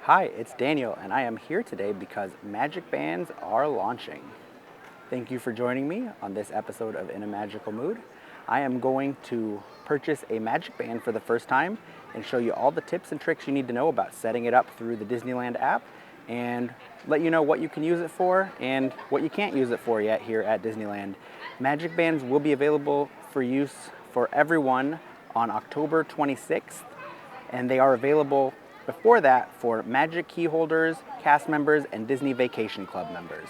Hi, it's Daniel, and I am here today because Magic Bands are launching. Thank you for joining me on this episode of In a Magical Mood. I am going to purchase a Magic Band for the first time and show you all the tips and tricks you need to know about setting it up through the Disneyland app and let you know what you can use it for and what you can't use it for yet here at Disneyland. Magic Bands will be available for use for everyone on October 26th, and they are available before that for Magic Key holders, cast members, and Disney Vacation Club members.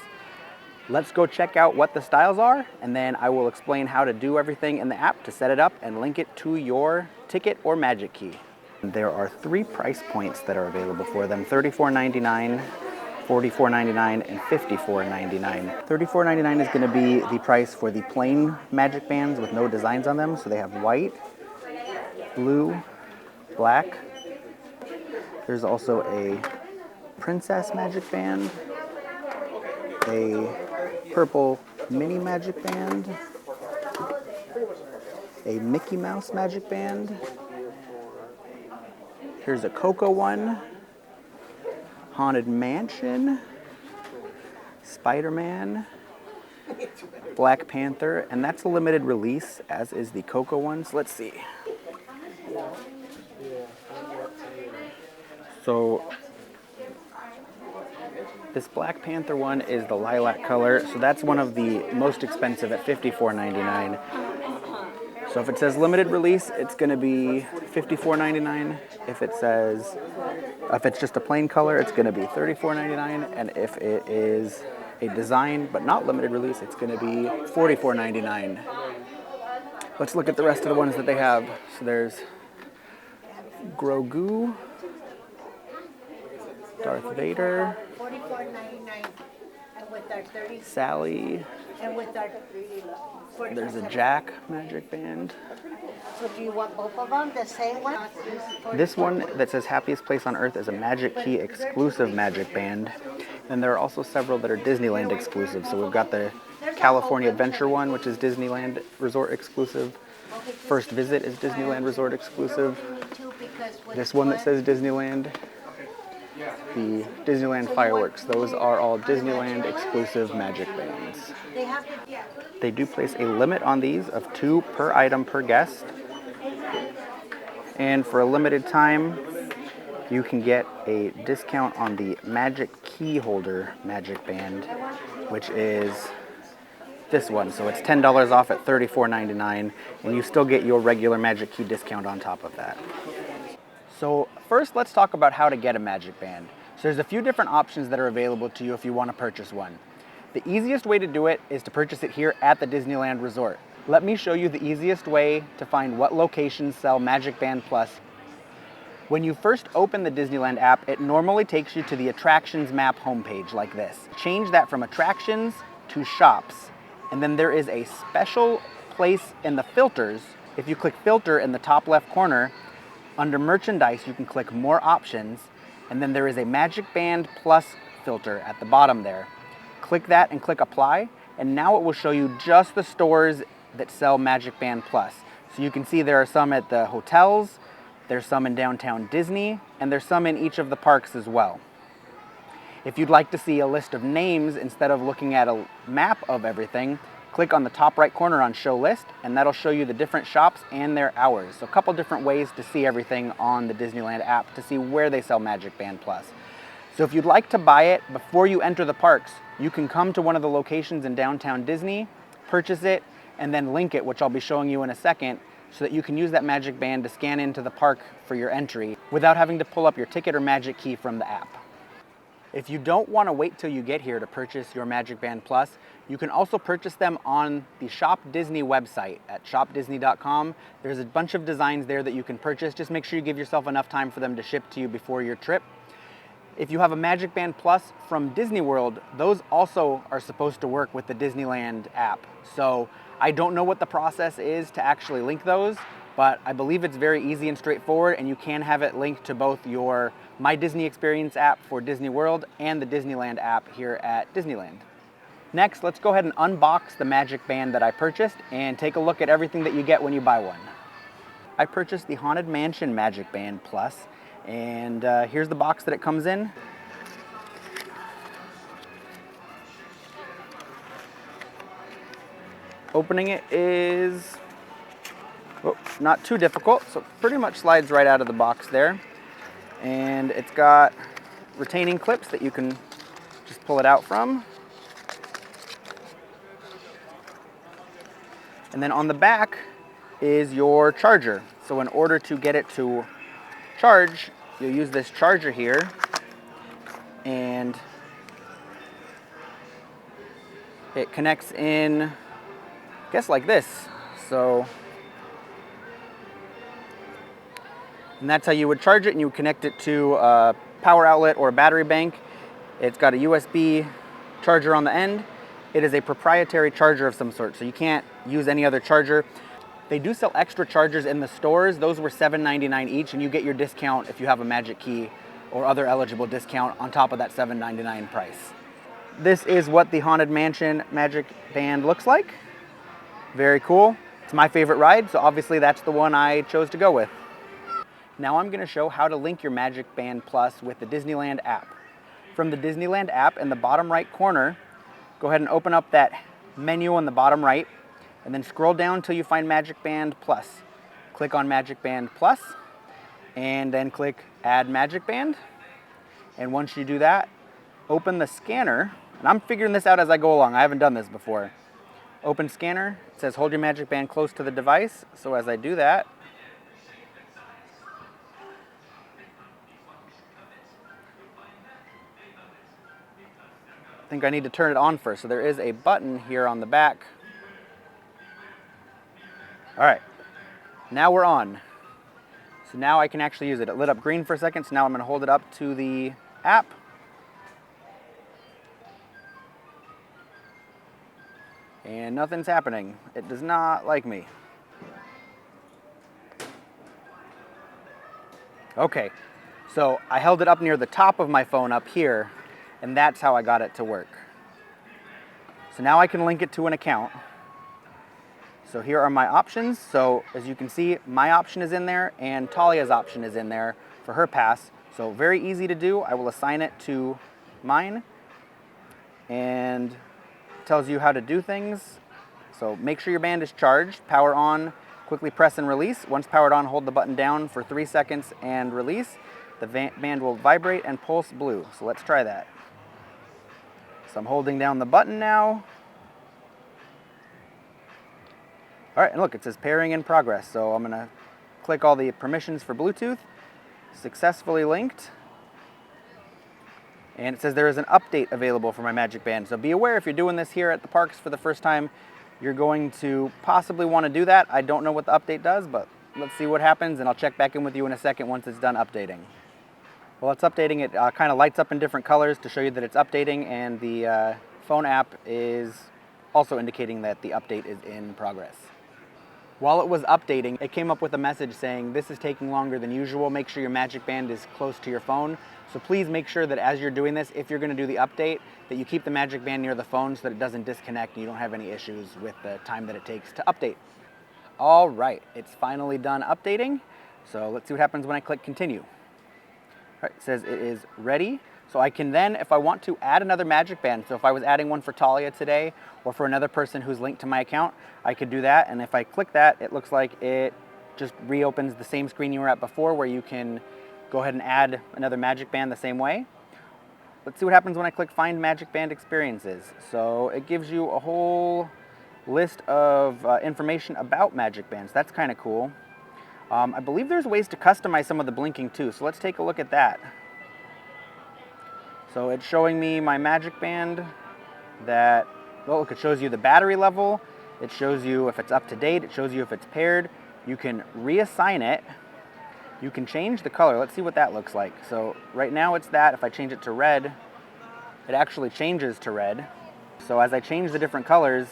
Let's go check out what the styles are, and then I will explain how to do everything in the app to set it up and link it to your ticket or Magic Key. There are 3 price points that are available for them: $34.99, $44.99, and $54.99. $34.99 is going to be the price for the plain Magic Bands with no designs on them. So they have white, blue, black. There's also a Princess Magic Band, a purple Mini Magic Band, a Mickey Mouse Magic Band. Here's a Coco one, Haunted Mansion, Spider-Man, Black Panther, and that's a limited release, as is the Coco ones. Let's see. So this Black Panther one is the lilac color, so that's one of the most expensive at $54.99. So if it says limited release, it's going to be $54.99. If it's just a plain color, it's going to be $34.99. And if it is a design but not limited release, it's going to be $44.99. Let's look at the rest of the ones that they have. So there's Grogu, Darth Vader, Sally. And with our There's a Jack Magic Band. So do you want both of them, the same one? This one that says Happiest Place on Earth is a Magic Key exclusive Magic Band. And there are also several that are Disneyland exclusive. So we've got the California Adventure one, which is Disneyland Resort exclusive. First Visit is Disneyland Resort exclusive. This one that says Disneyland. The Disneyland Fireworks. Those are all Disneyland exclusive Magic Bands. They do place a limit on these of 2 per item per guest. And for a limited time, you can get a discount on the Magic Key holder Magic Band, which is this one. So it's $10 off at $34.99, and you still get your regular Magic Key discount on top of that. So first, let's talk about how to get a Magic Band. So there's a few different options that are available to you if you want to purchase one. The easiest way to do it is to purchase it here at the Disneyland Resort. Let me show you the easiest way to find what locations sell Magic Band Plus. When you first open the Disneyland app, it normally takes you to the Attractions map homepage like this. Change that from Attractions to Shops, and then there is a special place in the filters. If you click Filter in the top left corner, under Merchandise, you can click More Options, and then there is a Magic Band Plus filter at the bottom there. Click that and click Apply, and now it will show you just the stores that sell Magic Band Plus. So you can see there are some at the hotels, there's some in downtown Disney, and there's some in each of the parks as well. If you'd like to see a list of names instead of looking at a map of everything, click on the top right corner on Show List, and that'll show you the different shops and their hours. So a couple different ways to see everything on the Disneyland app to see where they sell Magic Band Plus. So if you'd like to buy it before you enter the parks, you can come to one of the locations in downtown Disney, purchase it, and then link it, which I'll be showing you in a second, so that you can use that Magic Band to scan into the park for your entry without having to pull up your ticket or Magic Key from the app. If you don't want to wait till you get here to purchase your Magic Band Plus, you can also purchase them on the Shop Disney website at shopdisney.com. There's a bunch of designs there that you can purchase. Just make sure you give yourself enough time for them to ship to you before your trip. If you have a Magic Band Plus from Disney World, those also are supposed to work with the Disneyland app. So I don't know what the process is to actually link those, but I believe it's very easy and straightforward, and you can have it linked to both your My Disney Experience app for Disney World and the Disneyland app here at Disneyland. Next, let's go ahead and unbox the Magic Band that I purchased and take a look at everything that you get when you buy one. I purchased the Haunted Mansion Magic Band Plus, And here's the box that it comes in. Opening it is not too difficult, so it pretty much slides right out of the box there. And it's got retaining clips that you can just pull it out from. And then on the back is your charger. So in order to get it to charge, you'll use this charger here, and it connects in, I guess, like this. So, and that's how you would charge it, and you would connect it to a power outlet or a battery bank. It's got a USB charger on the end. It is a proprietary charger of some sort, so you can't use any other charger. They do sell extra chargers in the stores. Those were $7.99 each, and you get your discount if you have a Magic Key or other eligible discount on top of that $7.99 price. This is what the Haunted Mansion Magic Band looks like. Very cool. It's my favorite ride, so obviously that's the one I chose to go with. Now I'm going to show how to link your Magic Band Plus with the Disneyland app. From the Disneyland app in the bottom right corner, go ahead and open up that menu on the bottom right, and then scroll down until you find Magic Band Plus. Click on Magic Band Plus, and then click Add Magic Band. And once you do that, open the scanner. And I'm figuring this out as I go along. I haven't done this before. Open scanner. It says hold your Magic Band close to the device. So as I do that, I think I need to turn it on first. So there is a button here on the back. All right, now we're on. So now I can actually use it. It lit up green for a second, so now I'm going to hold it up to the app. And nothing's happening. It does not like me. Okay, so I held it up near the top of my phone up here, and that's how I got it to work. So now I can link it to an account. So here are my options. So as you can see, my option is in there and Talia's option is in there for her pass. So very easy to do. I will assign it to mine, and it tells you how to do things. So make sure your band is charged, power on, quickly press and release. Once powered on, hold the button down for 3 seconds and release. The band will vibrate and pulse blue. So let's try that. So I'm holding down the button now. All right, and look, it says pairing in progress. So I'm gonna click all the permissions for Bluetooth. Successfully linked. And it says there is an update available for my Magic Band. So be aware if you're doing this here at the parks for the first time, you're going to possibly want to do that. I don't know what the update does, but let's see what happens, and I'll check back in with you in a second once it's done updating. While it's updating, it kind of lights up in different colors to show you that it's updating, and the phone app is also indicating that the update is in progress. While it was updating, it came up with a message saying, this is taking longer than usual. Make sure your Magic Band is close to your phone. So please make sure that as you're doing this, if you're going to do the update, that you keep the Magic Band near the phone so that it doesn't disconnect and you don't have any issues with the time that it takes to update. All right, it's finally done updating. So let's see what happens when I click continue. All right, it says it is ready. So I can then, if I want to, add another Magic Band. So if I was adding one for Talia today or for another person who's linked to my account, I could do that. And if I click that, it looks like it just reopens the same screen you were at before, where you can go ahead and add another Magic Band the same way. Let's see what happens when I click Find Magic Band Experiences. So it gives you a whole list of information about Magic Bands. That's kind of cool. I believe there's ways to customize some of the blinking too. So let's take a look at that. So it's showing me my Magic Band that, well, look, it shows you the battery level. It shows you if it's up to date. It shows you if it's paired. You can reassign it. You can change the color. Let's see what that looks like. So right now it's that. If I change it to red, it actually changes to red. So as I change the different colors,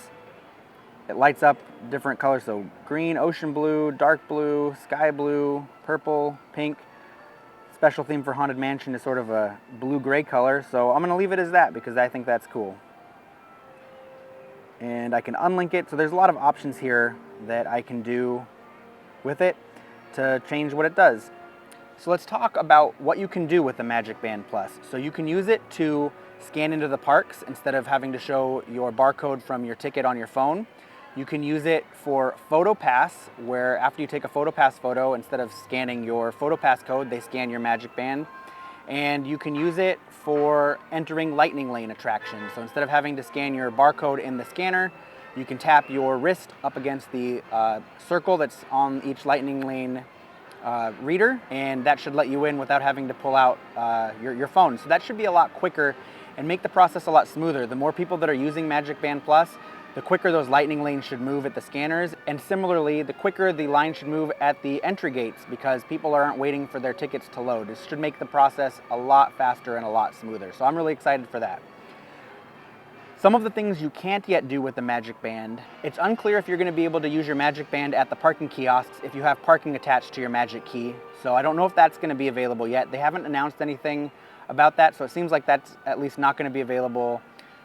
it lights up different colors. So green, ocean blue, dark blue, sky blue, purple, pink. Special theme for Haunted Mansion is sort of a blue-gray color. So I'm going to leave it as that because I think that's cool. And I can unlink it. So there's a lot of options here that I can do with it to change what it does. So let's talk about what you can do with the Magicband Plus. So you can use it to scan into the parks instead of having to show your barcode from your ticket on your phone. You can use it for PhotoPass, where after you take a PhotoPass photo, instead of scanning your PhotoPass code, they scan your Magicband. And you can use it for entering Lightning Lane attractions. So instead of having to scan your barcode in the scanner, you can tap your wrist up against the circle that's on each Lightning Lane reader, and that should let you in without having to pull out your phone. So that should be a lot quicker and make the process a lot smoother. The more people that are using Magicband Plus, the quicker those Lightning lanes should move at the scanners, and similarly, the quicker the line should move at the entry gates because people aren't waiting for their tickets to load. This should make the process a lot faster and a lot smoother. So I'm really excited for that. Some of the things you can't yet do with the Magicband, it's unclear if you're going to be able to use your Magicband at the parking kiosks if you have parking attached to your Magic Key. So I don't know if that's going to be available yet. They haven't announced anything about that, so it seems like that's at least not going to be available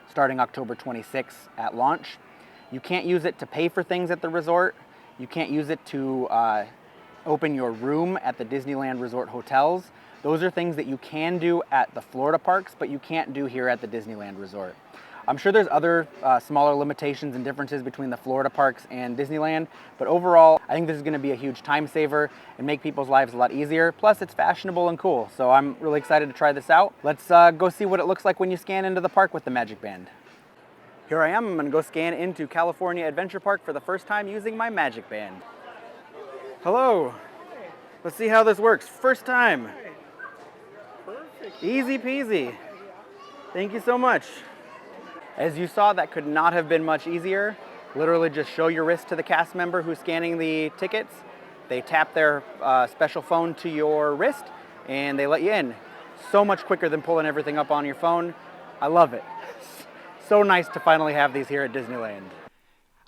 starting October 26th at launch. You can't use it to pay for things at the resort. You can't use it to open your room at the Disneyland Resort hotels. Those are things that you can do at the Florida parks, but you can't do here at the Disneyland Resort. I'm sure there's other smaller limitations and differences between the Florida parks and Disneyland, but overall, I think this is going to be a huge time saver and make people's lives a lot easier. Plus, it's fashionable and cool, so I'm really excited to try this out. Let's go see what it looks like when you scan into the park with the Magicband. Here I am. I'm going to go scan into California Adventure Park for the first time using my Magicband. Hello. Let's see how this works. First time. Perfect. Easy peasy. Thank you so much. As you saw, that could not have been much easier. Literally just show your wrist to the cast member who's scanning the tickets. They tap their special phone to your wrist and they let you in. So much quicker than pulling everything up on your phone. I love it. So nice to finally have these here at Disneyland.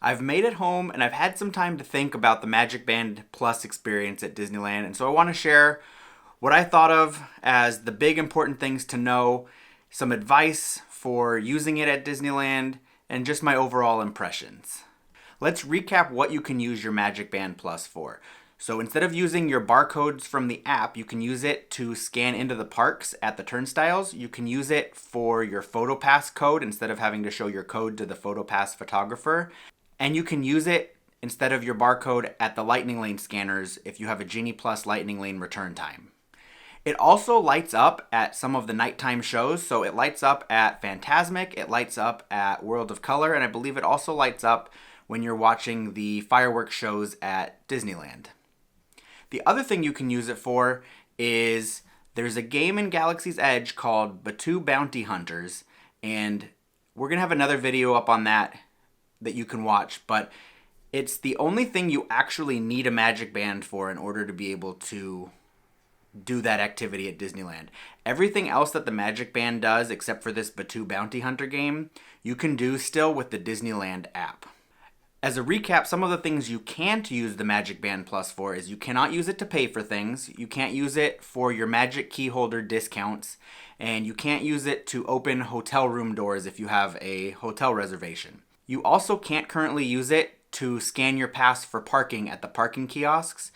I've made it home and I've had some time to think about the Magicband Plus experience at Disneyland, and so I want to share what I thought of as the big important things to know, some advice for using it at Disneyland, and just my overall impressions. Let's recap what you can use your Magicband Plus for. So instead of using your barcodes from the app, you can use it to scan into the parks at the turnstiles. You can use it for your PhotoPass code instead of having to show your code to the PhotoPass photographer. And you can use it instead of your barcode at the Lightning Lane scanners if you have a Genie Plus Lightning Lane return time. It also lights up at some of the nighttime shows, so it lights up at Fantasmic, it lights up at World of Color, and I believe it also lights up when you're watching the fireworks shows at Disneyland. The other thing you can use it for is there's a game in Galaxy's Edge called Batuu Bounty Hunters, and we're going to have another video up on that you can watch, but it's the only thing you actually need a Magicband for in order to be able to do that activity at Disneyland. Everything else that the Magicband does, except for this Batuu Bounty Hunter game, you can do still with the Disneyland app. As a recap, some of the things you can't use the Magicband Plus for is you cannot use it to pay for things, you can't use it for your Magic Key holder discounts, and you can't use it to open hotel room doors if you have a hotel reservation. You also can't currently use it to scan your pass for parking at the parking kiosks.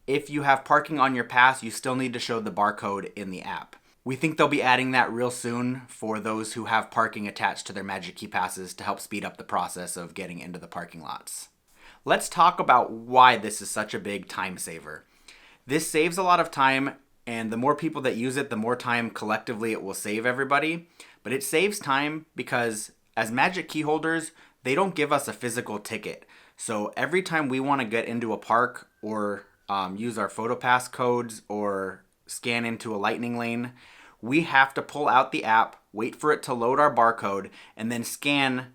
If you have parking on your pass, you still need to show the barcode in the app. We think they'll be adding that real soon for those who have parking attached to their Magic Key passes to help speed up the process of getting into the parking lots. Let's talk about why this is such a big time saver. This saves a lot of time, and the more people that use it, the more time collectively it will save everybody. But it saves time because as Magic Key holders, they don't give us a physical ticket. So every time we want to get into a park or use our PhotoPass codes or scan into a Lightning Lane, we have to pull out the app, wait for it to load our barcode, and then scan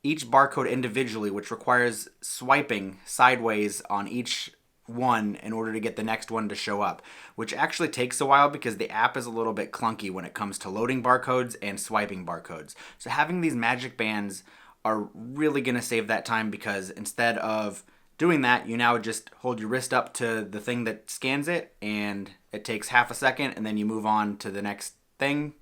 each barcode individually, which requires swiping sideways on each one in order to get the next one to show up, which actually takes a while because the app is a little bit clunky when it comes to loading barcodes and swiping barcodes. So having these Magicbands are really going to save that time, because instead of doing that, you now just hold your wrist up to the thing that scans it, and it takes half a second, and then you move on to the next thing.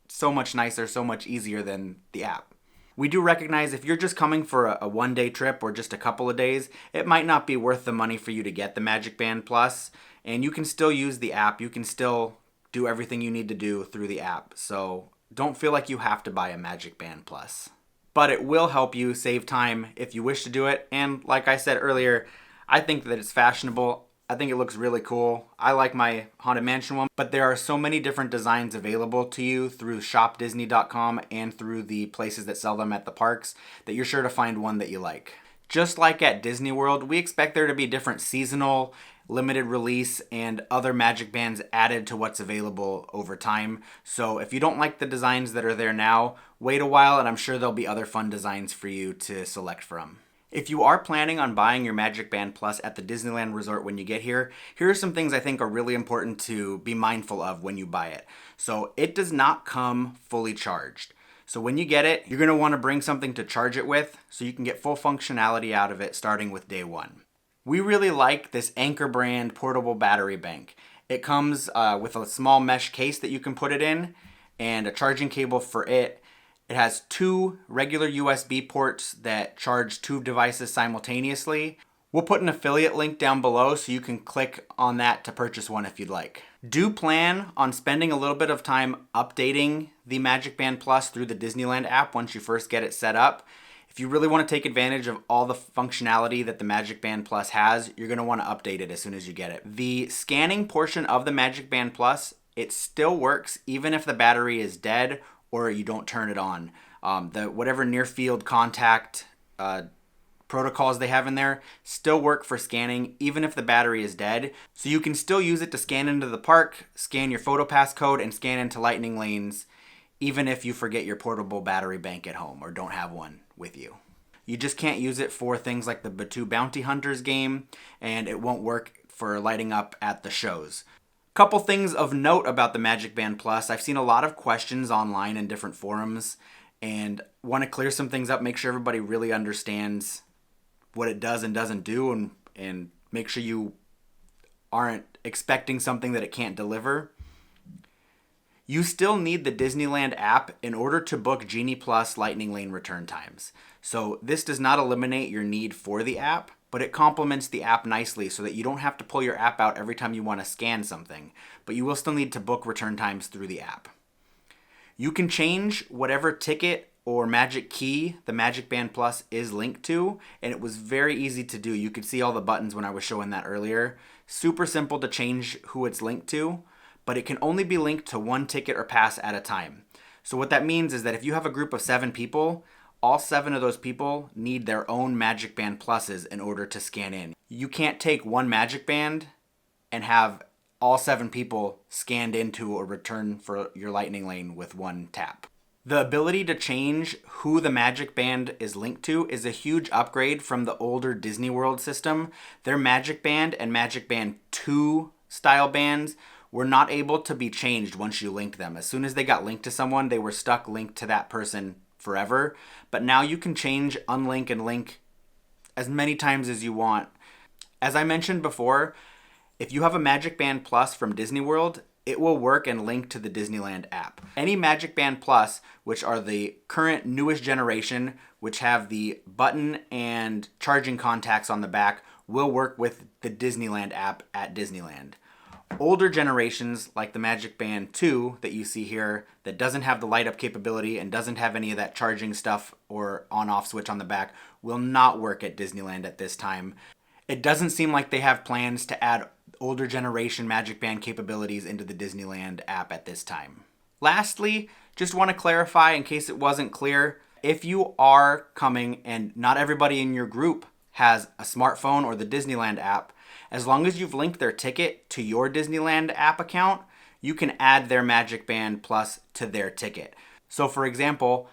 So much nicer, so much easier than the app. We do recognize if you're just coming for a one-day trip or just a couple of days, it might not be worth the money for you to get the Magicband Plus, and you can still use the app. You can still do everything you need to do through the app. So don't feel like you have to buy a Magicband Plus. But it will help you save time if you wish to do it. And like I said earlier, I think that it's fashionable. I think it looks really cool. I like my Haunted Mansion one, but there are so many different designs available to you through shopdisney.com and through the places that sell them at the parks that you're sure to find one that you like. Just like at Disney World, we expect there to be different seasonal, limited release, and other Magic Bands added to what's available over time. So if you don't like the designs that are there now, wait a while and I'm sure there'll be other fun designs for you to select from. If you are planning on buying your Magicband Plus at the Disneyland Resort when you get here, here are some things I think are really important to be mindful of when you buy it. So it does not come fully charged. So when you get it, you're going to want to bring something to charge it with so you can get full functionality out of it starting with day one. We really like this Anchor brand portable battery bank. It comes with a small mesh case that you can put it in and a charging cable for it. It has 2 regular USB ports that charge 2 devices simultaneously. We'll put an affiliate link down below so you can click on that to purchase one if you'd like. Do plan on spending a little bit of time updating the Magicband Plus through the Disneyland app once you first get it set up. If you really want to take advantage of all the functionality that the Magicband Plus has, you're going to want to update it as soon as you get it. The scanning portion of the Magicband Plus, it still works even if the battery is dead or you don't turn it on. Whatever near field contact protocols they have in there still work for scanning even if the battery is dead. So you can still use it to scan into the park, scan your PhotoPass code, and scan into Lightning Lanes even if you forget your portable battery bank at home or don't have one with you. You just can't use it for things like the Batu Bounty Hunters game, and it won't work for lighting up at the shows. Couple things of note about the Magicband Plus. I've seen a lot of questions online in different forums and want to clear some things up, make sure everybody really understands what it does and doesn't do, and make sure you aren't expecting something that it can't deliver. You still need the Disneyland app in order to book Genie Plus Lightning Lane return times. So this does not eliminate your need for the app, but it complements the app nicely so that you don't have to pull your app out every time you want to scan something, but you will still need to book return times through the app. You can change whatever ticket or magic key the Magicband Plus is linked to, and it was very easy to do. You could see all the buttons when I was showing that earlier. Super simple to change who it's linked to, but it can only be linked to one ticket or pass at a time. So what that means is that if you have a group of 7 people, all 7 of those people need their own Magicband Pluses in order to scan in. You can't take one Magicband and have all 7 people scanned into a return for your Lightning Lane with one tap. The ability to change who the Magicband is linked to is a huge upgrade from the older Disney World system. Their Magicband and Magicband 2 style bands were not able to be changed once you linked them. As soon as they got linked to someone, they were stuck linked to that person forever. But now you can change, unlink, and link as many times as you want. As I mentioned before, if you have a Magicband Plus from Disney World, it will work and link to the Disneyland app. Any Magicband Plus, which are the current newest generation, which have the button and charging contacts on the back, will work with the Disneyland app at Disneyland. Older generations, like the Magicband 2 that you see here, that doesn't have the light up capability and doesn't have any of that charging stuff or on-off switch on the back, will not work at Disneyland at this time. It doesn't seem like they have plans to add older generation Magicband capabilities into the Disneyland app at this time. Lastly, just want to clarify in case it wasn't clear, if you are coming and not everybody in your group has a smartphone or the Disneyland app, as long as you've linked their ticket to your Disneyland app account, you can add their Magicband Plus to their ticket. So for example,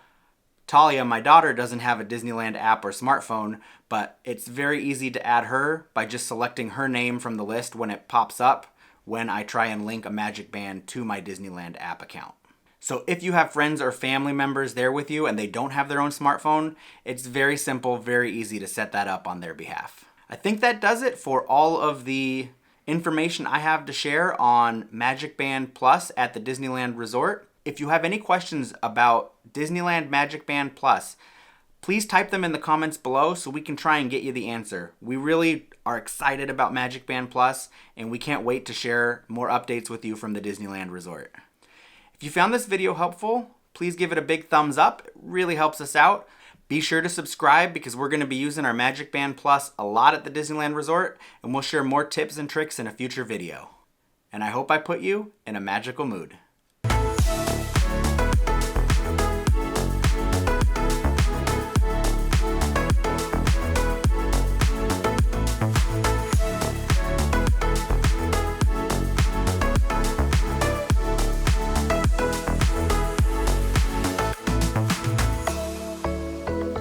Talia, my daughter, doesn't have a Disneyland app or smartphone, but it's very easy to add her by just selecting her name from the list when it pops up when I try and link a Magicband to my Disneyland app account. So if you have friends or family members there with you and they don't have their own smartphone, it's very simple, very easy to set that up on their behalf. I think that does it for all of the information I have to share on Magicband Plus at the Disneyland Resort. If you have any questions about Disneyland Magicband Plus, Please type them in the comments below so we can try and get you the answer. We really are excited about Magicband Plus, and we can't wait to share more updates with you from the Disneyland Resort. If you found this video helpful, please give it a big thumbs up. It really helps us out. Be sure to subscribe because we're going to be using our Magicband Plus a lot at the Disneyland Resort, and we'll share more tips and tricks in a future video. And I hope I put you in a magical mood.